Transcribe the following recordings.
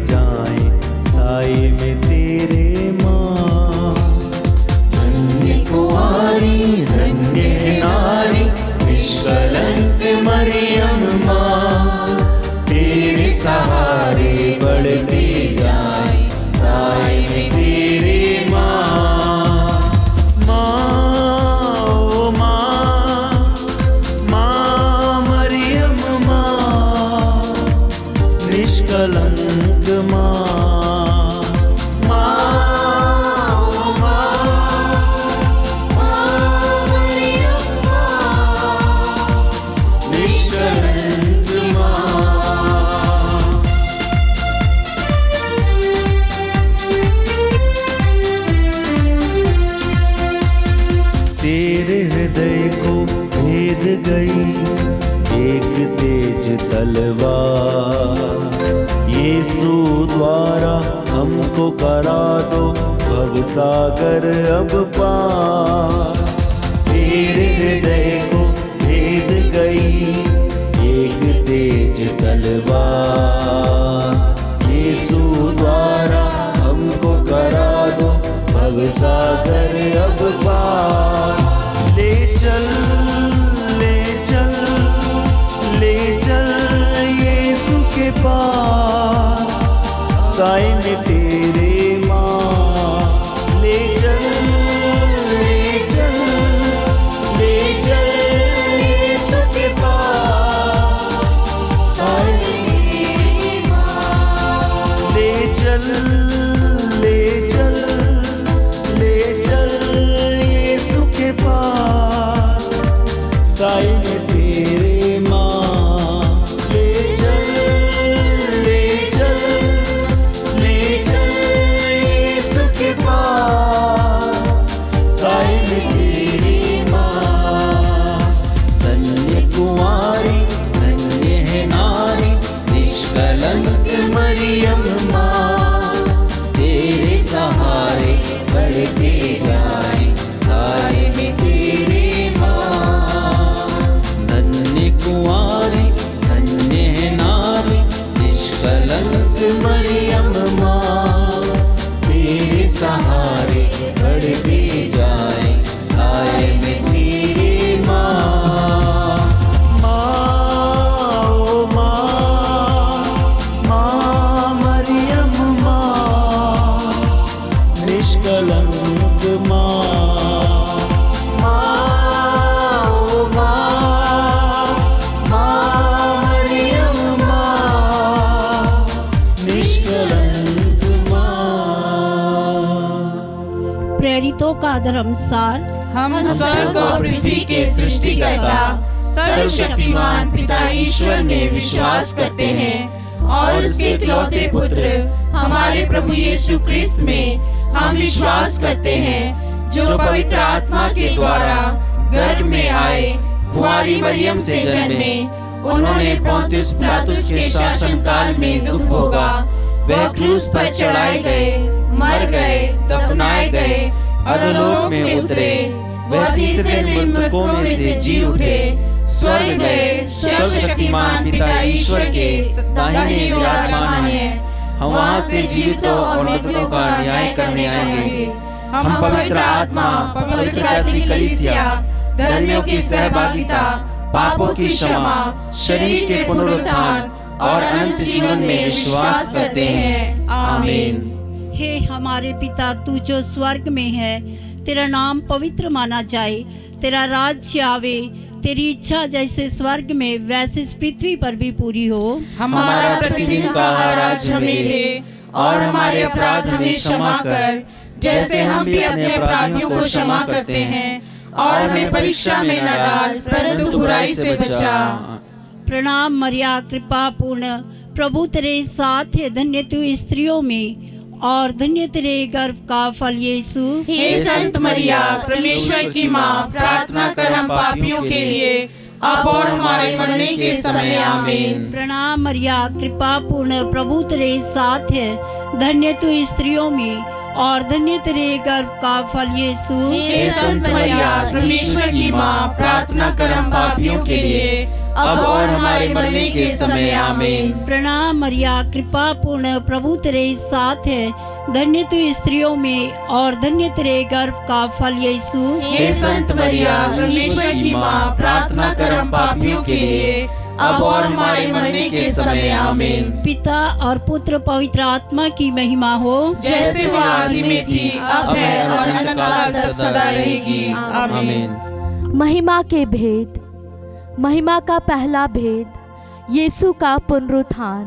जाएं साए में तेरे माँ। धन्य कुंवारी धन्य है नारी निष्कलंक मरियम माँ, तेरे सहारे बढ़ते जाएं साए में तेरे माँ। माँ ओ माँ, माँ मरियम माँ, निष्कलंक माँ। तेरे हृदय को भेद गई एक तेज तलवार, यीशु द्वारा हमको करा दो भवसागर अब पार। तेरे हृदय को भेद गई एक तेज तलवार, यीशु द्वारा हमको करा दो भवसागर अब पार। ले चल ले चल ले चल यीशु के पास साए में तेरे माँ। ले चल ले चल ले चल यीशु के पास साए में तेरे माँ। ले चल ले चल ले चल यीशु के पास साए में तेरे माँ। ले चल ले चल ले चल यीशु के पास साए में तेरे माँ। धन्य कुंवारी धन्य है नारी निष्कलंक मरियम माँ, तेरे सहारे बढ़ते जाएं साए में तेरे माँ। धन्य कुंवारी धन्य है नारी निष्कलंक मरियम माँ, तेरे सहारे बढ़ते जाएं साए में तेरे माँ। माँ ओ माँ, माँ मरियम माँ, निष्कलंक माँ। माँ ओ माँ, माँ मरियम माँ, निष्कलंक माँ। प्रेरितों का धर्मसार। हम स्वर्ग और पृथ्वी के सृष्टिकर्ता सर्वशक्तिमान पिता ईश्वर में विश्वास करते हैं और उसके इकलौते पुत्र हमारे प्रभु यीशु क्रिस्त में हम विश्वास करते हैं, जो पवित्र आत्मा के द्वारा गर्भ में आए, कुंवारी मरियम से जन्मे। उन्होंने पोंतियुस पिलातुस के शासन काल में दुख भोगा, वह क्रूस पर चढ़ाए गए, मर गए, दफनाए गए, अधोलोक में उतरे, वह तीसरे दिन मृतकों में से जी उठे, स्वर्ग गए, सर्वशक्तिमान पिता ईश्वर के दाहिने विराजमान है। हम वहाँ से जीवितों और मृतकों का न्याय करने आएंगे। हम पवित्र आत्मा, पवित्र कैथोलिक कलीसिया, धर्मियों की सहभागिता, पापों की क्षमा, शरीर के पुनरुत्थान और अनंत जीवन में विश्वास करते हैं। आमीन। हे हमारे पिता, तू जो स्वर्ग में है, तेरा नाम पवित्र माना जाए, तेरा राज्य आवे, तेरी इच्छा जैसे स्वर्ग में वैसे इस पृथ्वी पर भी पूरी हो। हमारा प्रतिदिन का आहार आज हमें दे और हमारे अपराध हमें क्षमा कर, जैसे हम भी अपने अपराधियों को क्षमा करते हैं, और हमें परीक्षा में न डाल परंतु बुराई से बचा। प्रणाम मरिया, कृपा पूर्ण, प्रभु तेरे साथ है, धन्य तू स्त्रियों में और धन्य तेरे गर्भ का फल यीशु। हे संत मरिया, परमेश्वर की माँ, प्रार्थना कर हम पापियों के लिए अब और हमारे मरने के समय। आमीन। प्रणाम मरिया, कृपा पूर्ण, प्रभु तेरे साथ है, धन्य तू स्त्रियों में और धन्य तेरे गर्भ का फल यीशु। हे संत मरिया, परमेश्वर की माँ, प्रार्थना कर हम पापियों के लिए अब और हमारे मरने के समय आमीन। प्रणाम मरिया, कृपा पूर्ण, प्रभु तेरे साथ है। धन्य तू स्त्रियों में और धन्य तेरे गर्भ का फल यीशु। हे संत मरिया, परमेश्वर की माँ, प्रार्थना कर हम पापियों के लिए, अब और हमारे मरने के समय आमीन। पिता और पुत्र पवित्र आत्मा की महिमा हो, जैसे वह आदि में थी, अब है और अनंतकाल तक सदा रहेगी। आमीन। महिमा के भेद। महिमा का पहला भेद, यीशु का पुनरुत्थान।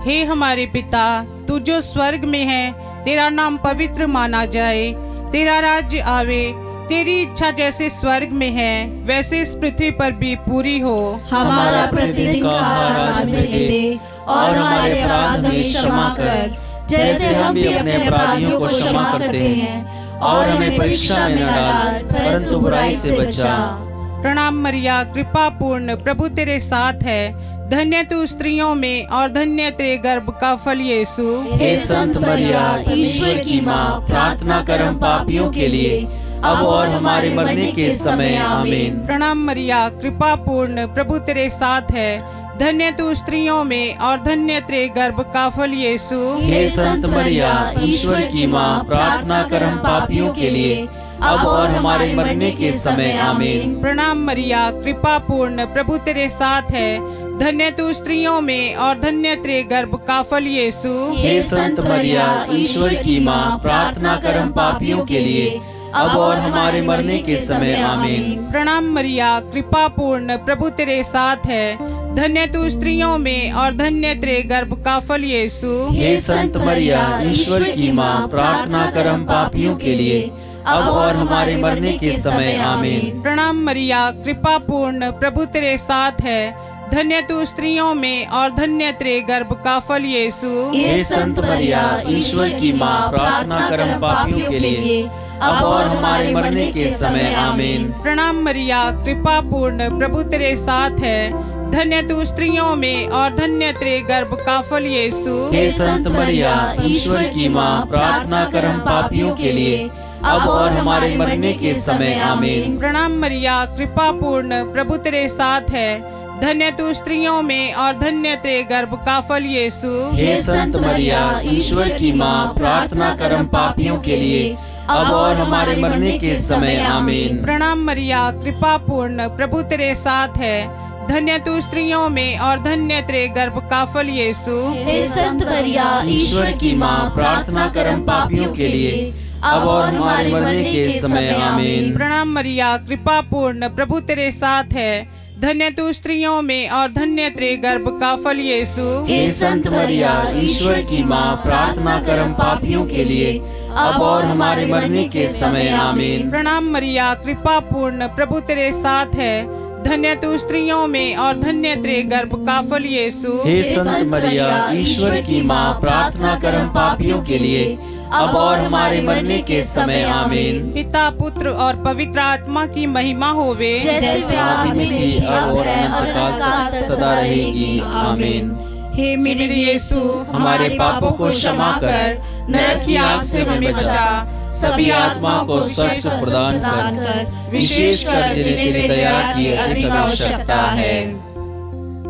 हे हमारे पिता, तू जो स्वर्ग में है, तेरा नाम पवित्र माना जाए, तेरा राज्य आवे, तेरी इच्छा जैसे स्वर्ग में है वैसे इस पृथ्वी पर भी पूरी हो। हमारा प्रतिदिन का आहार आज हमें दे, और हमारे अपराध हमें क्षमा कर, जैसे हम भी अपने अपराधियों को क्षमा करते हैं, और हमें परीक्षा में न डाल, परंतु बुराई से बचा। प्रणाम मरिया, कृपा पूर्ण, प्रभु तेरे साथ है। धन्य तू स्त्रियों में और धन्य तेरे गर्भ का फल यीशु। हे संत मरिया, ईश्वर की माँ, प्रार्थना कर हम पापियों के लिए, अब और हमारे मरने के समय आमीन। प्रणाम मरिया, कृपा पूर्ण, प्रभु तेरे साथ है। धन्य तू स्त्रियों में और धन्य तेरे गर्भ का फल यीशु। हे संत मरिया, ईश्वर की माँ, प्रार्थना कर हम पापियों के लिए, अब और हमारे मरने के समय आमीन। प्रणाम मरिया, कृपा पूर्ण, प्रभु तेरे साथ है। धन्य तू स्त्रियों में और धन्य तेरे गर्भ का फल यीशु। हे संत मरिया, ईश्वर की माँ, प्रार्थना कर हम पापियों के लिए, अब और हमारे मरने के समय आमीन। प्रणाम मरिया, कृपा पूर्ण, प्रभु तेरे साथ है। धन्य तू स्त्रियों में और धन्य तेरे गर्भ का फल यीशु। हे संत मरिया, ईश्वर की माँ, प्रार्थना कर हम पापियों के लिए, अब और हमारे मरने के समय आमीन। प्रणाम मरिया, कृपा पूर्ण, प्रभु तेरे साथ है। धन्य तू स्त्रियों में और धन्य तेरे गर्भ का फल यीशु। हे संत मरिया, ईश्वर की माँ, प्रार्थना कर हम पापियों के लिए, अब और हमारे मरने के समय आमीन। प्रणाम मरिया, कृपा पूर्ण, प्रभु तेरे साथ है। धन्य तू स्त्रियों में और धन्य तेरे गर्भ का फल यीशु। हे संत मरिया, ईश्वर की माँ, प्रार्थना कर हम पापियों के लिए, अब और हमारे मरने के समय आमीन। प्रणाम मरिया, कृपा पूर्ण, प्रभु तेरे साथ है। धन्य तू स्त्रियों में और धन्य तेरे गर्भ का फल यीशु। हे संत मरिया, ईश्वर की माँ, प्रार्थना कर हम पापियों के लिए, अब और हमारे मरने के समय आमीन। प्रणाम मरिया, कृपा पूर्ण, प्रभु तेरे साथ है। धन्य तू स्त्रियों में और धन्य तेरे गर्भ का फल यीशु। हे संत मरिया, ईश्वर की माँ, प्रार्थना कर हम पापियों के लिए, अब और हमारे मरने के समय आमीन। प्रणाम मरिया, कृपा पूर्ण, प्रभु तेरे साथ है। धन्य तू स्त्रियों में और धन्य तेरे गर्भ का फल यीशु। हे संत मरिया, ईश्वर की माँ, प्रार्थना कर हम पापियों के लिए, अब और हमारे मरने के समय आमीन। प्रणाम मरिया, कृपा पूर्ण, प्रभु तेरे साथ है। धन्य तू स्त्रियों में और धन्य तेरे गर्भ का फल यीशु। हे संत मरिया, ईश्वर की माँ, प्रार्थना कर हम पापियों के लिए, अब और हमारे मरने के समय आमीन। पिता, पुत्र और पवित्र आत्मा की महिमा होवे, जैसे आदि में थी, अब और अनंतकाल तक सदा रहेगी। आमीन। हे मेरे यीशु, हमारे पापों को क्षमा कर, नरक की आग से हमें बचा, सभी आत्माओं को स्वर्ग सुख प्रदान कर, विशेषकर जिन्हें तेरी दया की अधिक आवश्यकता है।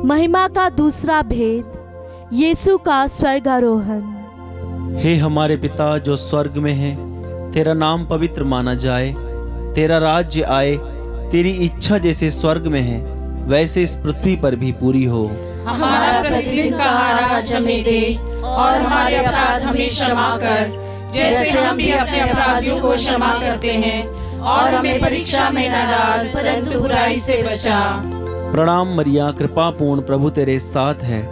महिमा का दूसरा भेद, यीशु का स्वर्गारोहण। हे हमारे पिता जो स्वर्ग में है, तेरा नाम पवित्र माना जाए, तेरा राज्य आए, तेरी इच्छा जैसे स्वर्ग में है वैसे इस पृथ्वी पर भी पूरी हो। हमारा प्रतिदिन का आहार आज हमें दे, और हमारे अपराध हमें क्षमा कर, जैसे हम भी अपने अपराधियों को क्षमा करते हैं, और हमें परीक्षा में न डाल, परंतु बुराई से बचा। प्रणाम मरिया, कृपा पूर्ण, प्रभु तेरे साथ है।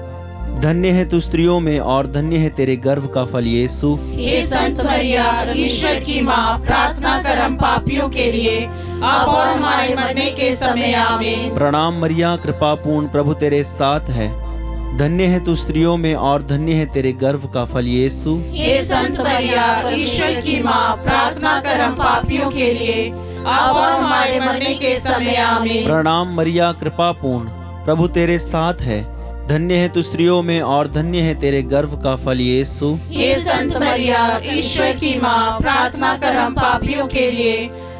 धन्य है तू स्त्रियों में और धन्य है तेरे गर्भ का फल यीशु। हे संत मरिया, ईश्वर की माँ, प्रार्थना कर हम पापियों के लिए, अब और हमारे मरने के समय आमीन। प्रणाम मरिया, कृपा पूर्ण, प्रभु तेरे साथ है। धन्य है तू स्त्रियों में और धन्य है तेरे गर्भ का फल यीशु। हे संत मरिया, ईश्वर की माँ, प्रार्थना कर हम पापियों के लिए, अब और हमारे मरने के समय आमीन। प्रणाम मरिया, कृपा पूर्ण, प्रभु तेरे साथ है। धन्य है तू स्त्रियों में और धन्य है तेरे गर्भ का फल यीशु। हे संत मरिया, ईश्वर की माँ, प्रार्थना कर हम पापियों के लिए,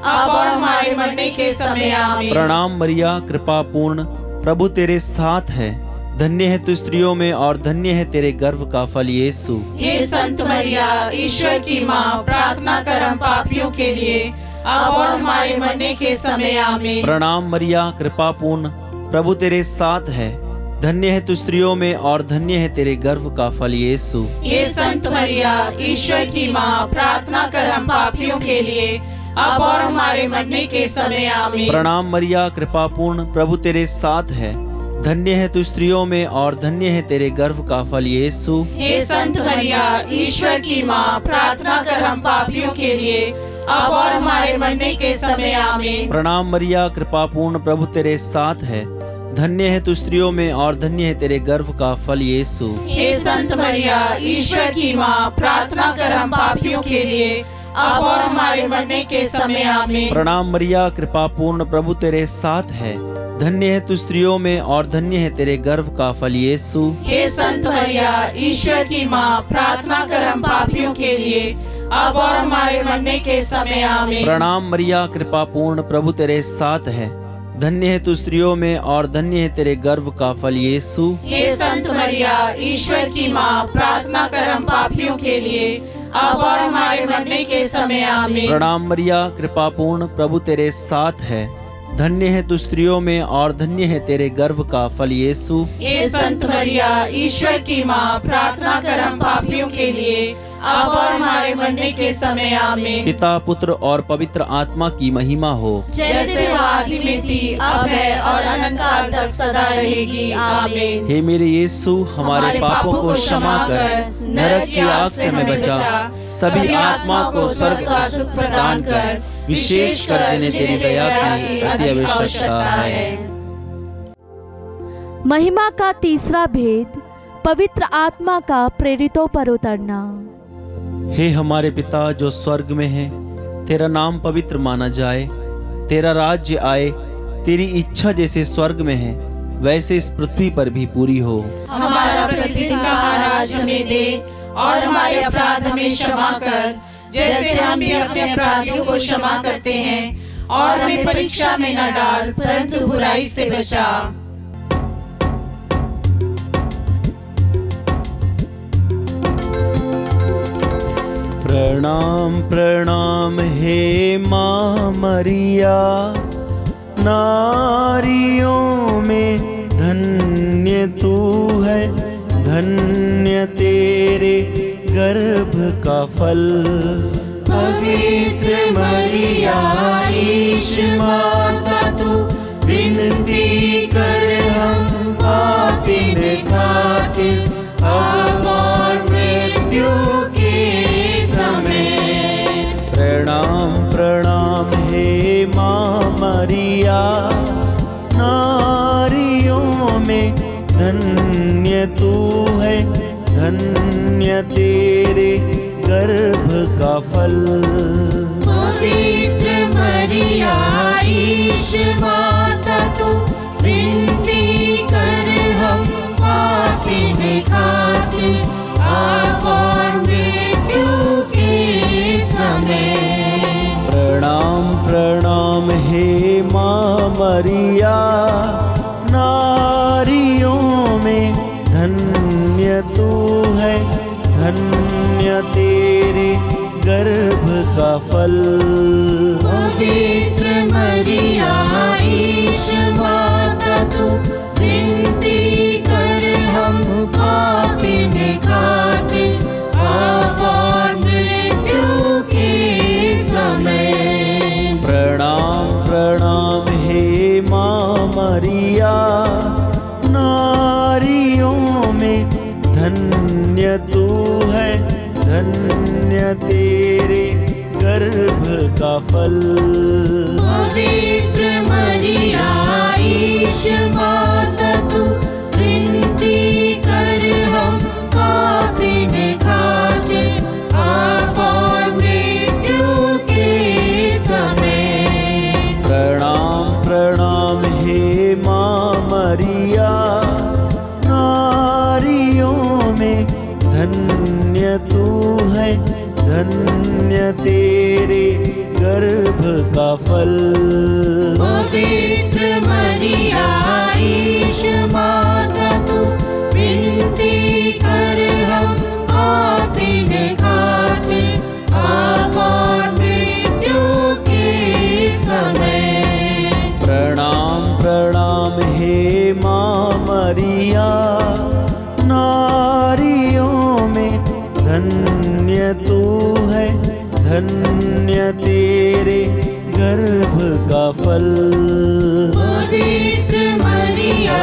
अब और हमारे मरने के समय आमीन। प्रणाम मरिया, कृपा पूर्ण, प्रभु तेरे साथ है। धन्य है तू स्त्रियों में और धन्य है तेरे गर्भ का फल यीशु। हे संत मरिया, ईश्वर की माँ, प्रार्थना कर हम पापियों के लिए, अब और हमारे मरने के समय आमीन। प्रणाम मरिया, कृपा पूर्ण, प्रभु तेरे साथ है। धन्य है तू स्त्रियों में और धन्य है तेरे गर्भ का फल यीशु। हे संत मरिया, ईश्वर की माँ, प्रार्थना कर हम पापियों के लिए, अब और हमारे मरने के समय आमीन। प्रणाम मरिया, कृपा पूर्ण, प्रभु तेरे साथ है। धन्य है तू स्त्रियों में और धन्य है तेरे गर्भ का फल यीशु। हे संत मरिया, ईश्वर की माँ, प्रार्थना कर हम पापियों के लिए, अब और हमारे मरने के समय आमीन। प्रणाम मरिया, कृपा पूर्ण, प्रभु तेरे साथ है। धन्य है तू स्त्रियों में और धन्य है तेरे गर्भ का फल यीशु। हे संत मरिया, ईश्वर की माँ, प्रार्थना कर हम पापियों के लिए, अब और हमारे मरने के समय आमीन। प्रणाम मरिया, कृपा पूर्ण, प्रभु तेरे साथ है। धन्य है तू स्त्रियों में और धन्य है तेरे गर्भ का फल यीशु। हे संत मरिया, ईश्वर की माँ, प्रार्थना कर हम पापियों के लिए, अब और हमारे मरने के समय आमीन। प्रणाम मरिया, कृपा पूर्ण, प्रभु तेरे साथ है। धन्य है तू स्त्रियों में और धन्य है तेरे गर्भ का फल यीशु। हे संत मरिया, ईश्वर की माँ, प्रार्थना कर हम पापियों के लिए, अब और हमारे मरने के समय आमीन। प्रणाम मरिया, कृपा पूर्ण, प्रभु तेरे साथ है। धन्य है तू स्त्रियों में और धन्य है तेरे गर्भ का फल यीशु। हे संत मरिया, ईश्वर की माँ, प्रार्थना कर हम पापियों के लिए, अब और हमारे मरने के समय आमीन। पिता, पुत्र और पवित्र आत्मा की महिमा हो, जैसे वो आदि में थी, अब है और अनंत काल तक सदा रहेगी आमीन। हे मेरे यीशु, हमारे पापों को क्षमा कर, नरक की आग से हमें बचा, सभी आत्मा को स्वर्ग का सुख प्रदान कर, विशेषकर जिन्हें तेरी दया की अति आवश्यकता है। महिमा का तीसरा भेद, पवित्र आत्मा का प्रेरितों पर उतरना। हे हमारे पिता जो स्वर्ग में है, तेरा नाम पवित्र माना जाए, तेरा राज्य आए, तेरी इच्छा जैसे स्वर्ग में है वैसे इस पृथ्वी पर भी पूरी हो। हमारा प्रतिदिन का आहार आज हमें दे, और हमारे अपराध हमें क्षमा कर, जैसे हम भी अपने अपराधियों को क्षमा करते हैं, और हमें परीक्षा में न डाल, परंतु बुराई से बचा। प्रणाम प्रणाम हे माँ मरिया, नारियों में धन्य तू है, धन्य तेरे गर्भ का फल। पवित्र मरिया, ईश माता तू, विनती कर हम पापिन खातिर, अब और मृत्यु के समय। प्रणाम प्रणाम हे माँ मरिया, नारियों में धन्य तू है, धन्य तेरे गर्भ का फल। पवित्र मरिया, ईश माता तू, विनती कर हम पापिन खातिर, अब और मृत्यु के समय। प्रणाम प्रणाम हे माँ मरिया, नारियों में धन्य तू है, धन्य तेरे गर्भ का फल। पवित्र मरिया, ईश माता तू, विनती कर हम पापिन खातिर, अब और मृत्यु के समय। प्रणाम प्रणाम हे माँ मरिया, नारियों में धन्य तू है, धन्य तेरे गर्भ का फल। पवित्र मरिया, ईश माता तू, विनती कर हम पापिन खातिर, अब और मृत्यु के समय। प्रणाम प्रणाम हे माँ मरिया, नारियों में धन्य तू है, धन्य तेरे गर्भ का फल। पवित्र मरिया ईश माता तू विनती कर हम पापिन खातिर अब और मृत्यु के समय। प्रणाम प्रणाम हे माँ मरिया, नारियों में धन्य तू है, धन्य तेरे गर्भ का फल। पवित्र मरिया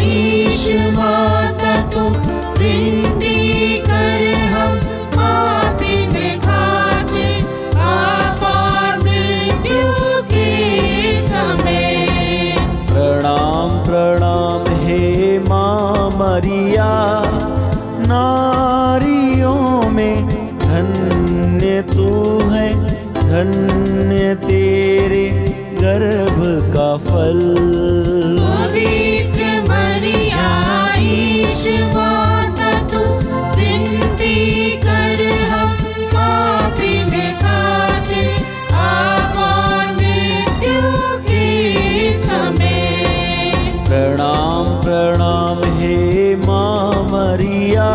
ईश माता तू विनती कर हम पापिन खातिर अब और मृत्यु के समय। प्रणाम प्रणाम हे माँ मरिया, नारियों में धन्य तू है, धन्य तेरे गर्भ का फल। पवित्र मरिया ईश माता तू विनती कर हम पापिन खातिर अब और मृत्यु के समय। प्रणाम प्रणाम हे माँ मरिया,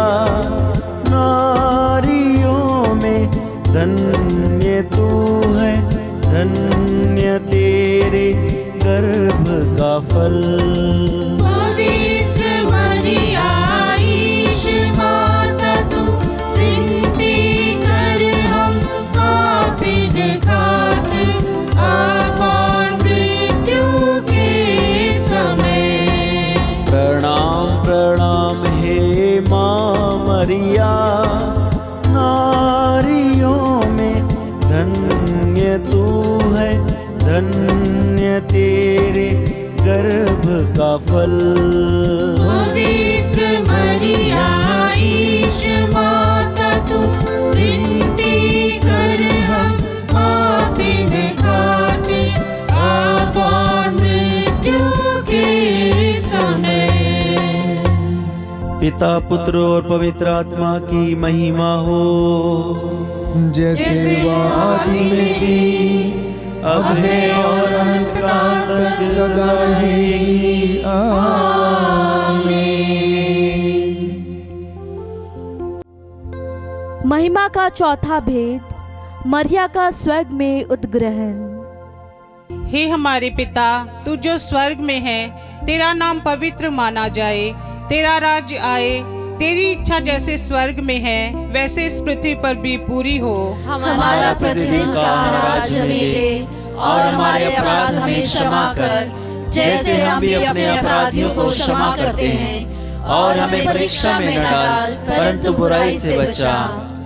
नारियों में धन्य तू है, धन्य तेरे गर्भ का फल। पवित्र मरिया ईश माता तू विनती कर हम पापिन खातिर अब और मृत्यु के समय। प्रणाम प्रणाम हे माँ मरिया, नारियों में धन्य तू है, धन्य तेरे गर्भ का फल। पवित्र मरिया ईश माता तू विनती कर हम पापिन खातिर अब और मृत्यु के समय। पिता पुत्र और पवित्र आत्मा की महिमा हो, जैसे वह आदि में थी, अब है और अनंत काल तक सदा रहेगी। आमीन। महिमा का चौथा भेद, मरिया का स्वर्ग में उद्ग्रहण। हे हमारे पिता, तू जो स्वर्ग में है, तेरा नाम पवित्र माना जाए, तेरा राज्य आए, तेरी इच्छा जैसे स्वर्ग में है वैसे इस पृथ्वी पर भी पूरी हो। हमारा प्रतिदिन का आज हमें दे, और हमारे अपराध हमें क्षमा कर, जैसे हम भी अपने अपराधियों को क्षमा करते हैं, और हमें परीक्षा में न डाल, परंतु बुराई से बचा।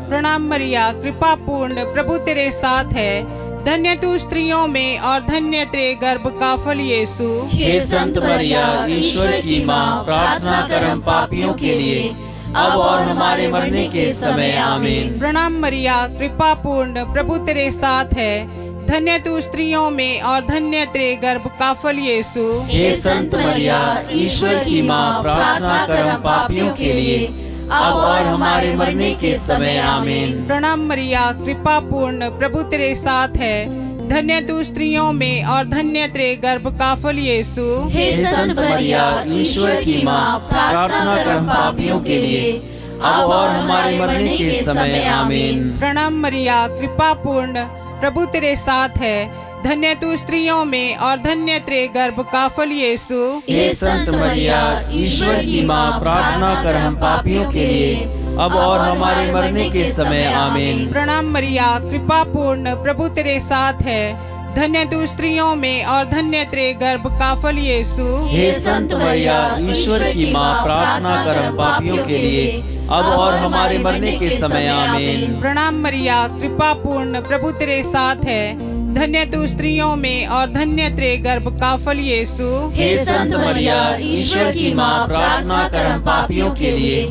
प्रणाम मरिया, कृपा पूर्ण, प्रभु तेरे साथ है, धन्य तू स्त्रियों में और धन्य तेरे गर्भ का फल यीशु। हे संत मरिया, ईश्वर की माँ, प्रार्थना कर हम पापियों के लिए, अब और हमारे मरने के समय। आमीन। प्रणाम मरिया, कृपा पूर्ण, प्रभु तेरे साथ है, धन्य तू स्त्रियों में और धन्य तेरे गर्भ का फल यीशु। हे संत मरिया, ईश्वर की माँ, प्रार्थना कर हम पापियों के लिए, अब और हमारे मरने के समय। आमीन। प्रणाम मरिया, कृपा पूर्ण, प्रभु तेरे साथ है, धन्य तू स्त्रियों में और धन्य तेरे गर्भ का फल यीशु। हे संत मरिया, ईश्वर की माँ, प्रार्थना कर हम पापियों के लिए, अब और हमारे मरने के समय। आमीन। प्रणाम मरिया, कृपा पूर्ण, प्रभु तेरे साथ है, धन्य तू स्त्रियों में और धन्य तेरे गर्भ का फल यीशु। हे संत मरिया, ईश्वर की माँ, प्रार्थना कर हम पापियों के लिए, अब और हमारे मरने के समय। आमीन। प्रणाम मरिया, कृपा पूर्ण, प्रभु तेरे साथ है, धन्य तू स्त्रियों में और धन्य तेरे गर्भ का फल यीशु। हे संत मरिया, ईश्वर की माँ, प्रार्थना कर हम पापियों के लिए, अब और हमारे मरने के समय। आमीन। प्रणाम मरिया, कृपा पूर्ण, प्रभु तेरे साथ है, धन्य तू स्त्रियों में और धन्य तेरे गर्भ का फल यीशु। हे संत मरिया, ईश्वर की माँ, प्रार्थना कर हम पापियों के लिए,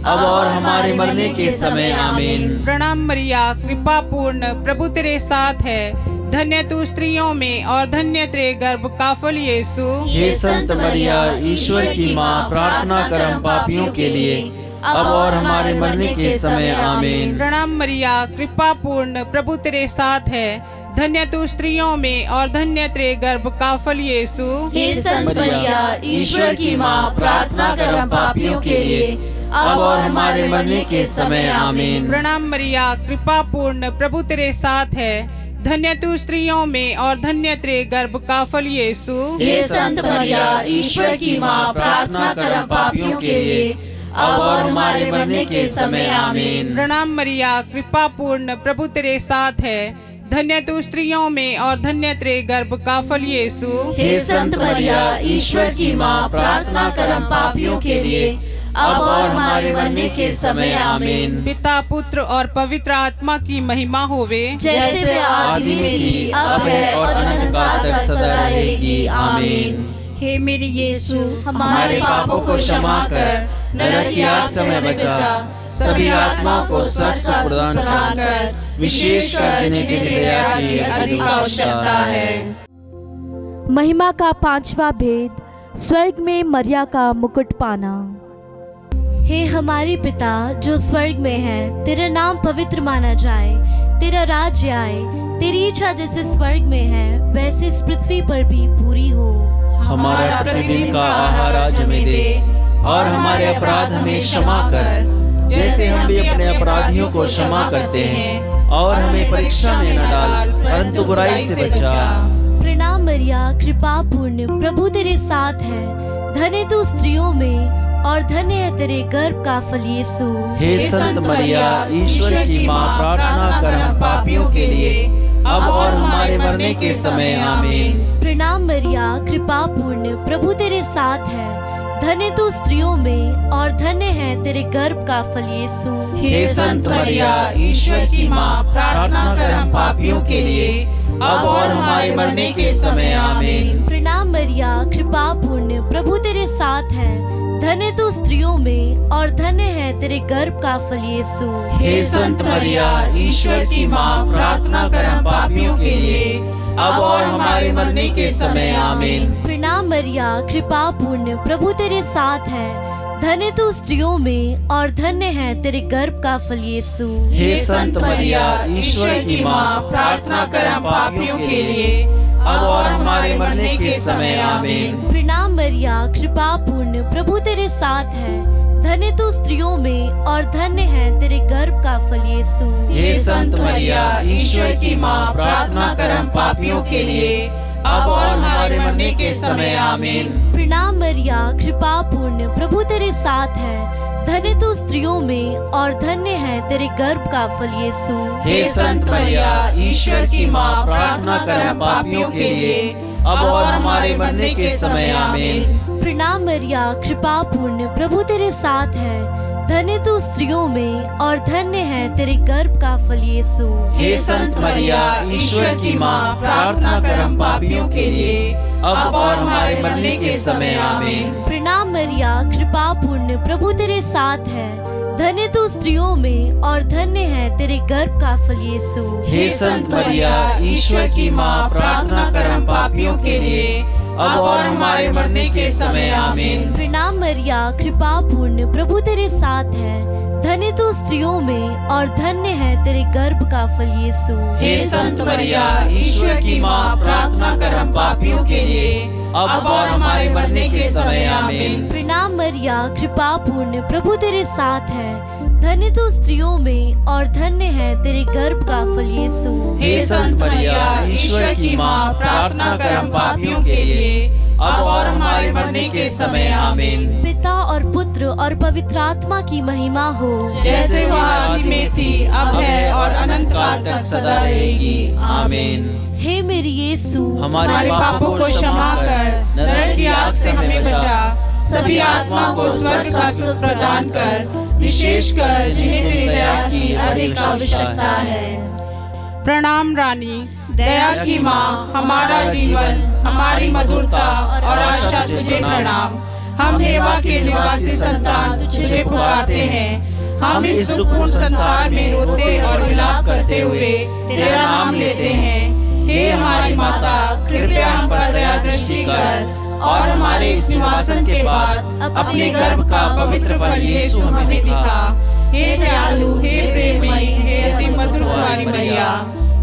अब और हमारे मरने के समय। आमीन। प्रणाम मरिया, कृपा पूर्ण, प्रभु तेरे साथ है, धन्य तू स्त्रियों में और धन्य तेरे गर्भ का फल यीशु। हे संत मरिया, ईश्वर की माँ, प्रार्थना कर हम पापियों के लिए, अब और हमारे मरने के समय। आमीन। प्रणाम मरिया, कृपा पूर्ण, प्रभु तेरे साथ है, धन्य तू स्त्रियों में और धन्य तेरे गर्भ का फल यीशु। हे संत मरिया, ईश्वर की माँ, प्रार्थना कर हम पापियों के लिए, अब और हमारे मरने के समय। आमीन। प्रणाम मरिया, कृपा पूर्ण, प्रभु तेरे साथ है। धन्य तू स्त्रियों में और धन्य तेरे गर्भ का फल यीशु। हे संत मरिया, ईश्वर की माँ, प्रार्थना कर हम पापियों के लिए, अब और हमारे मरने के समय। आमीन। प्रणाम मरिया, कृपा पूर्ण, प्रभु तेरे साथ है। धन्य तू स्त्रियों में और धन्य तेरे गर्भ का फल यीशु। हे संत मरिया, ईश्वर की माँ, प्रार्थना कर हम पापियों के लिए, अब और हमारे मरने के समय। आमीन। पिता, पुत्र और पवित्र आत्मा की महिमा होवे, जैसे आदि में थी, अब है और अनंत काल तक सदा रहेगी। आमीन। हे मेरे यीशु, हमारे पापों को क्षमा कर, नरक की आग से हमें बचा, सभी आत्माओं को स्वर्ग का सुख प्रदान कर, विशेषकर जिन्हें तेरी दया की अधिक आवश्यकता है। महिमा का पांचवा भेद, स्वर्ग में मरिया का मुकुट पाना। हे हमारे पिता जो स्वर्ग में है, तेरा नाम पवित्र माना जाए, तेरा राज्य आए, तेरी इच्छा जैसे स्वर्ग में है वैसे इस पृथ्वी पर भी पूरी हो। हमारा प्रतिदिन का आहार आज हमें दे, और हमारे अपराध हमें क्षमा कर, जैसे हम भी अपने अपराधियों को क्षमा करते हैं, और हमें परीक्षा में न डाल, परंतु बुराई से बचा। प्रणाम मरिया, कृपा पूर्ण, प्रभु तेरे साथ है। धन्य तू स्त्रियों में और धन्य है तेरे गर्भ का फल यीशु। हे संत मरिया, ईश्वर की माँ, प्रार्थना कर हम पापियों के लिए, अब और हमारे मरने के समय। आमीन। प्रणाम मरिया, कृपा पूर्ण, प्रभु तेरे साथ है। धन्य तू स्त्रियों में और धन्य है तेरे गर्भ का फल यीशु। हे संत मरिया, ईश्वर की माँ, प्रार्थना कर हम पापियों के लिए, अब और हमारे मरने के समय। आमीन। प्रणाम मरिया, कृपा पूर्ण, प्रभु तेरे साथ है। धन्य तू स्त्रियों में और धन्य है तेरे गर्भ का फल यीशु। हे संत मरिया, ईश्वर की माँ, प्रार्थना कर हम पापियों के लिए, अब और हमारे मरने के समय। आमीन। प्रणाम मरिया, कृपा पूर्ण, प्रभु तेरे साथ है। धन्य तू स्त्रियों में और धन्य है तेरे गर्भ का फल यीशु। हे संत मरिया, ईश्वर की माँ, प्रार्थना कर हम पापियों के लिए, अब और हमारे मरने के समय। आमीन। प्रणाम मरिया, कृपा पूर्ण, प्रभु तेरे साथ है। धन्य तू स्त्रियों में और धन्य है तेरे गर्भ का फल यीशु। हे संत मरिया, ईश्वर की माँ, प्रार्थना कर हम पापियों के लिए, अब और हमारे मरने के समय। आमीन। प्रणाम मरिया, कृपा पूर्ण, प्रभु तेरे साथ है। धन्य तू स्त्रियों में और धन्य है तेरे गर्भ का फल यीशु। हे संत मरिया, ईश्वर की माँ, प्रार्थना कर हम पापियों के लिए, अब और हमारे मरने के समय। आमीन। प्रणाम मरिया, कृपा पूर्ण, प्रभु तेरे साथ है। धन्य तू स्त्रियों में और धन्य है तेरे गर्भ का फल यीशु। हे संत मरिया, ईश्वर की माँ, प्रार्थना कर हम पापियों के लिए, अब और हमारे मरने के समय। आमीन। प्रणाम मरिया, कृपा पूर्ण, प्रभु तेरे साथ है। धन्य तू स्त्रियों में और धन्य है तेरे गर्भ का फल यीशु। हे संत मरिया, ईश्वर की माँ, प्रार्थना कर हम पापियों के लिए, अब और हमारे मरने के समय। आमीन। प्रणाम मरिया, कृपा पूर्ण, प्रभु तेरे साथ है। धन्य तू स्त्रियों में और धन्य है तेरे गर्भ का फल यीशु। हे संत मरिया, ईश्वर की माँ, प्रार्थना कर हम पापियों के लिए, अब और हमारे मरने के समय। आमीन। प्रणाम मरिया, कृपा पूर्ण, प्रभु तेरे साथ है। धन्य तू स्त्रियों में और धन्य है तेरे गर्भ का फल यीशु। हे संत मरिया, ईश्वर की माँ, प्रार्थना कर हम पापियों के लिए, अब और हमारे मरने के समय। आमीन। पिता और पुत्र और पवित्र आत्मा की महिमा हो, जैसे वह आदि में थी, अब है और अनंत काल तक सदा रहेगी। आमीन। हे मेरे यीशु, हमारे पापों को क्षमा कर, नरक की आग से हमें बचा, सभी आत्माओं को स्वर्ग का सुख प्रदान कर, विशेषकर जिन्हें तेरी दया की अधिक आवश्यकता है। प्रणाम रानी, दया की माँ, हमारा जीवन, हमारी मधुरता और आशा तुझे प्रणाम। हम हेवा के निवासी संतान तुझे पुकारते हैं। हम इस दुखपूर्ण संसार में रोते और विलाप करते हुए तेरा नाम लेते हैं। हे हमारी माता, कृपया हम पर दया दृष्टि कर और हमारे इस निवासन के बाद अपने गर्भ का पवित्र फल यीशु हमें दिखा। हे दयालु, हे प्रेममयी, हे अति मधुर कुमारी मरिया,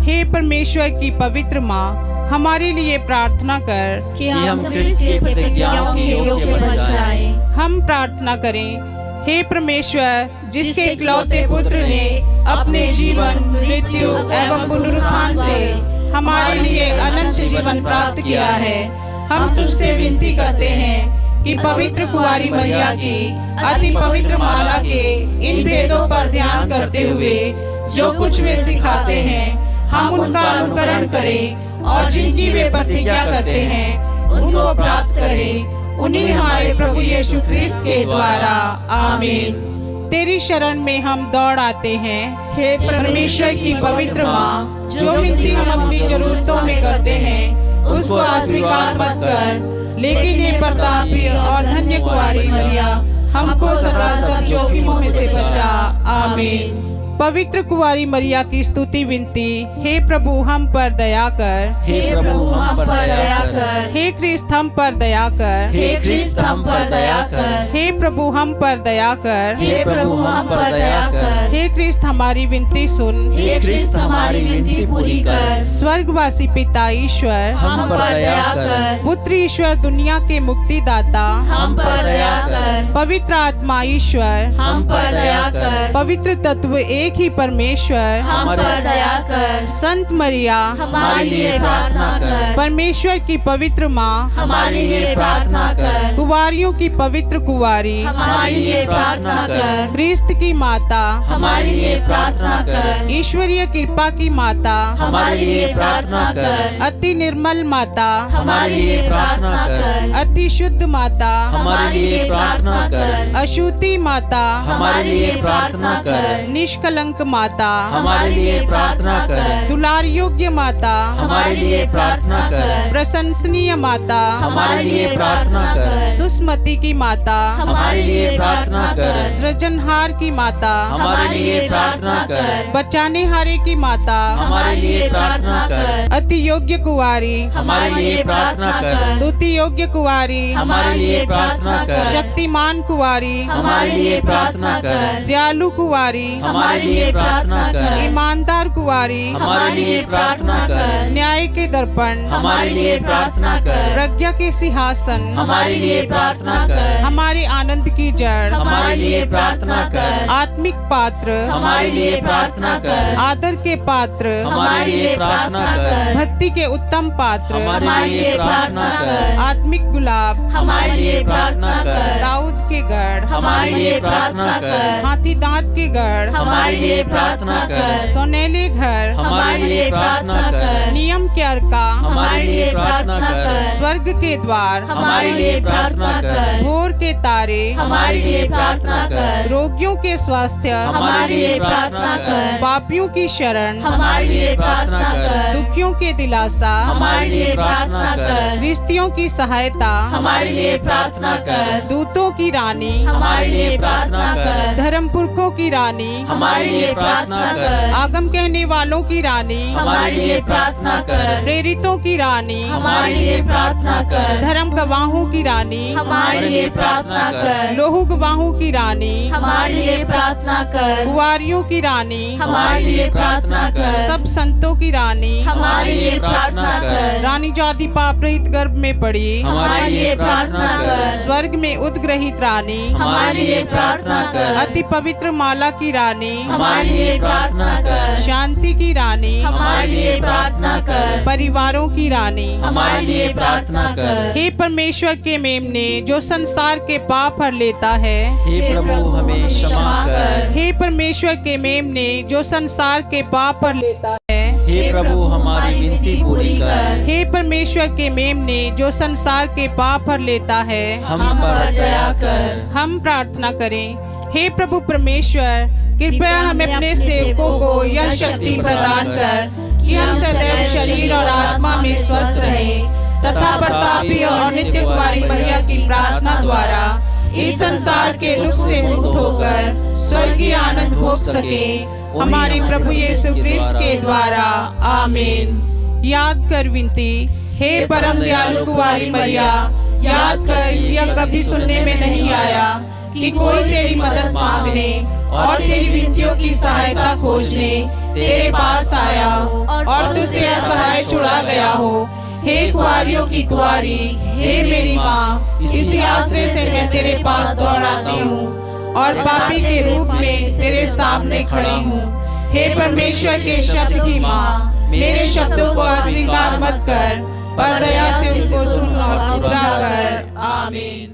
हे परमेश्वर की पवित्र माँ, हमारे लिए प्रार्थना कर कि हम क्रिस्त की प्रतिज्ञाओं के योग्य बन जाएं। हम प्रार्थना करें। हे परमेश्वर, जिसके इकलौते पुत्र ने अपने जीवन, मृत्यु एवं पुनरुत्थान से हमारे लिए अनंत जीवन प्राप्त किया है, हम तुझसे विनती करते हैं कि पवित्र कुंवारी मरिया की अति पवित्र माला के इन भेदों पर ध्यान करते हुए जो कुछ वे सिखाते हैं, हम उनका अनुकरण करें और जिनकी वे प्रतिज्ञा करते हैं उनको प्राप्त करें। उन्हीं हमारे प्रभु यीशु क्रिस्त के द्वारा, आमीन। तेरी शरण में हम दौड़ आते हैं। हे परमेश्वर की पवित्र माँ, जो विनती हम अपनी जरूरतों में करते हैं उसको अस्वीकार मत कर, लेकिन ये प्रतापी और धन्य कुंवारी मरिया, हमको सदा सब जोखिमों में से बचा। आमीन। पवित्र कुंवारी मरिया की स्तुति विनती। हे प्रभु, हम पर दया कर। हे प्रभु, हम पर दया कर। हे क्रिस्त, हम पर दया कर। हे क्रिस्त, हम पर दया कर। हे प्रभु, हम पर दया कर। हे प्रभु, हम पर दया कर। हे क्रिस्त, हमारी विनती सुन। हे क्रिस्त, हमारी विनती पूरी कर। स्वर्गवासी पिता ईश्वर, हम पर दया कर। पुत्र ईश्वर, दुनिया के मुक्तिदाता, हम पर दया कर। पवित्र आत्मा ईश्वर, हम पर दया कर। पवित्र तत्व एक ही परमेश्वर, हम पर दया कर। संत मरिया, हमारे लिए प्रार्थना कर। परमेश्वर की पवित्र माँ, हमारे लिए प्रार्थना कर। कुंवारियों की पवित्र कुंवारी, हमारे लिए प्रार्थना कर। क्रिस्त की माता, हमारे लिए प्रार्थना कर। ईश्वरीय कृपा की माता, हमारे लिए प्रार्थना कर। अति निर्मल माता, हमारे लिए प्रार्थना कर। अति शुद्ध माता, हमारे लिए प्रार्थना कर। अशुद्धि माता, हमारे लिए प्रार्थना कर। निष्कलंक माता, हमारे लिए प्रार्थना कर। दुलार योग्य माता, हमारे लिए प्रार्थना कर। प्रशंसनीय माता, हमारे लिए प्रार्थना कर। सुस्मति की माता, हमारे लिए प्रार्थना कर। सृजनहार की माता, हमारे लिए प्रार्थना कर। बचाने हारे की माता, हमारे लिए प्रार्थना कर। अति योग्य कुंवारी, हमारे लिए प्रार्थना कर। स्तुति योग्य कुंवारी, हमारे लिए प्रार्थना कर। शक्तिमान कुंवारी, हमारे लिए प्रार्थना कर। दयालु कुंवारी, हमारे लिए प्रार्थना कर। ईमानदार कुंवारी, हमारे लिए प्रार्थना कर। न्याय के दर्पण, हमारे लिए प्रार्थना कर। प्रज्ञा के सिंहासन, हमारे लिए प्रार्थना कर। हमारे आनंद की जड़, हमारे लिए प्रार्थना कर। आत्मिक पात्र, हमारे लिए प्रार्थना कर। आदर के पात्र, हमारे लिए प्रार्थना कर। भक्ति के उत्तम पात्र, हमारे लिए प्रार्थना कर। आत्मिक गुलाब, हमारे लिए प्रार्थना कर। दाऊद के गढ़, हमारे लिए प्रार्थना कर। हाथी दांत के गढ़, हमारे लिए प्रार्थना कर। सोनेले घर, हमारे लिए प्रार्थना कर। नियम के अर्का, हमारे लिए प्रार्थना कर। स्वर्ग के द्वार, हमारे लिए प्रार्थना कर। भोर के तारे, हमारे लिए प्रार्थना कर। रोगियों के स्वास्थ्य, हमारे लिए प्रार्थना कर। पापियों की शरण, हमारे लिए प्रार्थना कर। दुखियों के दिलासा, हमारे लिए प्रार्थना कर। रिश्तियों की सहायता, हमारे लिए प्रार्थना कर। दूतों की रानी, हमारे लिए प्रार्थना कर। धर्म पुरखों की रानी, हमारे लिए प्रार्थना कर। आगम कहने वालों की रानी, हमारे लिए प्रार्थना कर। प्रेरितों की रानी, हमारे लिए प्रार्थना कर। धर्म गवाहों की रानी, हमारे लिए प्रार्थना कर। लोहू गवाहों की रानी, हमारे लिए प्रार्थना कर। कुंवारियों की रानी, हमारे लिए प्रार्थना कर। सब संतों की रानी, हमारे लिए प्रार्थना कर। रानी जाति पाप रहित गर्भ में पड़ी, हमारे लिए प्रार्थना कर। स्वर्ग में उद्ग्रहित रानी, हमारे लिए प्रार्थना कर। अति पवित्र माला की रानी, हमारे लिए प्रार्थना कर। शांति की रानी, हमारे लिए प्रार्थना कर। परिवारों की रानी, हमारे लिए प्रार्थना कर। हे परमेश्वर के मेमने, जो संसार के पाप हर लेता है, हे प्रभु, हमें क्षमा कर। हे परमेश्वर के मेमने, जो संसार के पाप हर लेता है, हे प्रभु, हमारी विनती पूरी कर। हे परमेश्वर के मेमने, जो संसार के पाप हर लेता है, हम पर दया कर। हम प्रार्थना करें। हे प्रभु परमेश्वर, कृपया हमें अपने सेवकों को यह शक्ति प्रदान कर कि हम सदैव शरीर और आत्मा में स्वस्थ रहें तथा प्रतापी और नित्य कुंवारी मरिया की प्रार्थना द्वारा इस संसार के दुख से मुक्त होकर स्वर्गीय आनंद भोग सके, हमारे प्रभु यीशु क्रिस्त के द्वारा, आमीन। याद कर विनती। हे परम दयालु कुंवारी मरिया, याद कर, यह कभी सुनने में नहीं आया कि कोई तेरी मदद मांगने और तेरी विनतियों की सहायता खोजने तेरे पास आया और तुझसे असहाय छुड़ा गया हो। हे कुंवारियों की कुंवारी, हे मेरी माँ, इसी आश्रय से मैं तेरे पास दौड़ आती हूँ और पापी के रूप में तेरे सामने खड़ी हूँ। हे परमेश्वर के शब्द की माँ, मेरे शब्दों को अस्वीकार मत कर, पर दया से उसको सुन और पूरा कर। आमीन।